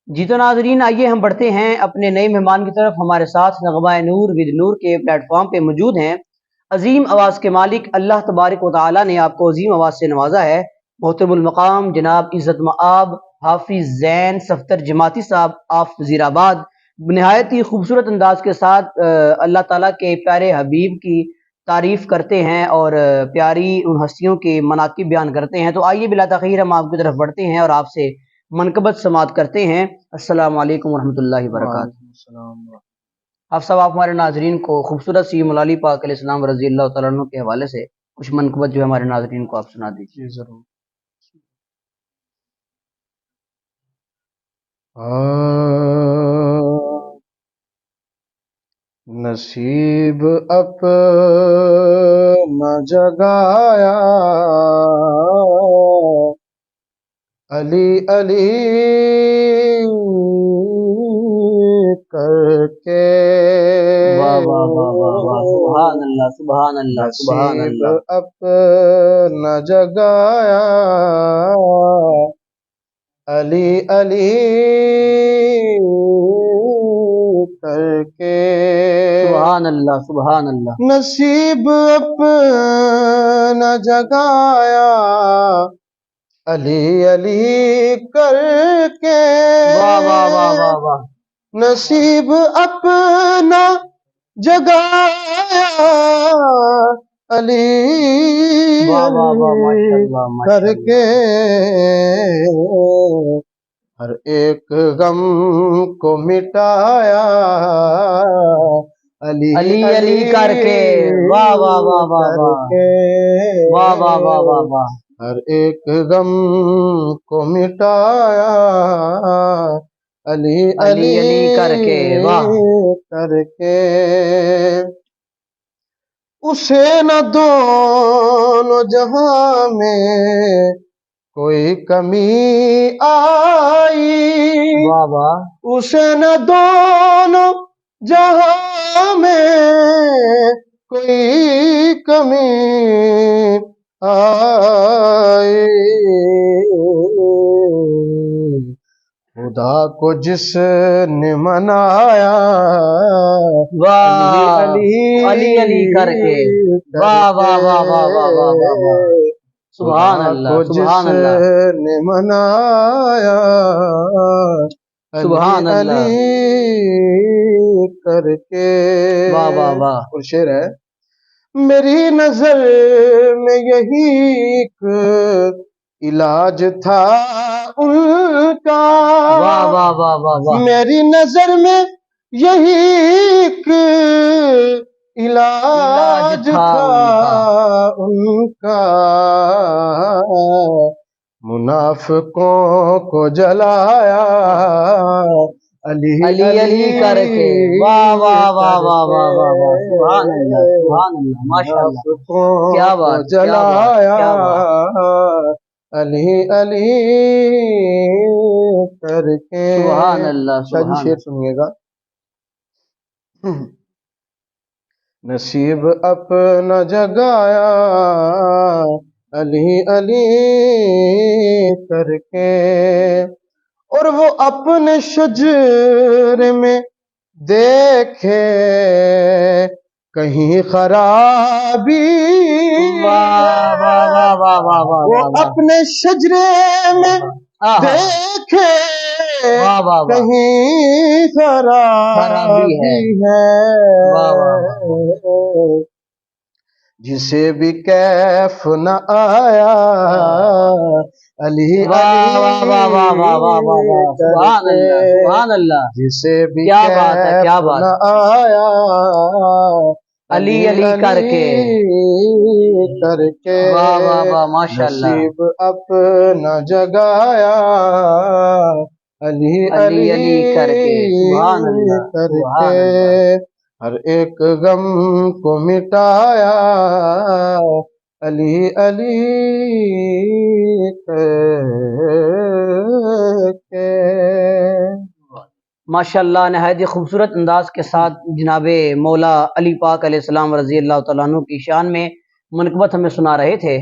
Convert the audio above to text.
جی تو ناظرین، آئیے ہم بڑھتے ہیں اپنے نئے مہمان کی طرف۔ ہمارے ساتھ نغمہ نور ود نور کے پلیٹ فارم پہ موجود ہیں عظیم آواز کے مالک اللہ تبارک و تعالی نے آپ کو عظیم آواز سے نوازا ہے، محترم المقام جناب عزت مآب حافظ زین صفتر جماعتی صاحب آف وزیر آباد نہایت ہی خوبصورت انداز کے ساتھ اللہ تعالیٰ کے پیارے حبیب کی تعریف کرتے ہیں اور پیاری ان ہستیوں کے مناقب بیان کرتے ہیں۔ تو آئیے بلا تاخیر ہم آپ کی طرف بڑھتے ہیں اور آپ سے منقبت سماعت کرتے ہیں۔ السلام علیکم ورحمۃ اللہ وبرکاتہ۔ وعلیکم السلام۔ آپ صاحب، آپ ہمارے ناظرین کو خوبصورت سی مولا پاک علیہ السلام رضی اللہ تعالیٰ عنہ کے حوالے سے کچھ منقبت جو ہے ہمارے ناظرین کو آپ سنا دیجیے۔ جی ضرور۔ نصیب اپنا جگایا علی علی کر کے، واہ واہ واہ واہ واہ، سبحان اللہ سبحان اللہ سبحان نصیب اللہ۔ اپنا جگایا علی علی کر کے، سبحان اللہ سبحان اللہ۔ نصیب اپنا جگایا علی علی کر کے، واہ واہ واہ واہ واہ، نصیب اپنا جگایا علی واہ واہ واہ، ماشاء اللہ ماشاء کر اللہ۔ کے، ہر ایک غم کو مٹایا علی علی علی کر کے، واہ واہ واہ واہ واہ، واہ واہ واہ واہ واہ، ہر ایک غم کو مٹایا علی علی علی کر کے، واہ، کر کے، اسے نہ دونوں جہاں میں کوئی کمی آئی، واہ واہ، اسے نہ دونوں جہاں میں کوئی کمی آئی، خدا کو جس نے منایا واہ، علی علی علی کر کے، واہ واہ واہ واہ واہ واہ واہ واہ، سبحان اللہ سبحان اللہ جس نے منایا سبحان اللہ، علی کر کے، واہ واہ واہ، اور شعر ہے، میری نظر میں یہی ایک علاج تھا ان کا، واہ واہ واہ واہ واہ، میری نظر میں یہی ایک علاج تھا ان کا، منافقوں کو جلایا علی علی علی کر کے، واہ واہ واہ واہ واہ واہ واہ، سبحان اللہ سبحان اللہ، ماشاء اللہ، کیا بات کیا جلایا بات کیا بات، علی علی کر کے، سبحان اللہ سبحان شعر اللہ۔ سنیے گا، نصیب اپنا جگایا علی علی کر کے، اور وہ اپنے شجر میں دیکھے کہیں خرابی، واہ واہ واہ واہ واہ واہ وہ واہ، اپنے شجرے میں دیکھے واہ واہ واہ، کہیں خرابی ہے، واہ واہ، جسے بھی کیف نہ آیا علی واہ واہ واہ واہ واہ واہ واہ واہ، سبحان اللہ سبحان اللہ، جسے بھی کیا بات ہے کیا کیف بات، نہ آیا علی علی کر کے، کر کے، واہ واہ واہ، ماشاء اللہ، نصیب اپنا جگایا علی علی علی کر کے، سبحان اللہ کر سبحان کے، اللہ، ہر ایک غم کو مٹایا علی علی کر کے۔ ماشاء اللہ، نہایت ہی خوبصورت انداز کے ساتھ جناب مولا علی پاک علیہ السلام رضی اللہ تعالیٰ عنہ کی شان میں منقبت ہمیں سنا رہے تھے۔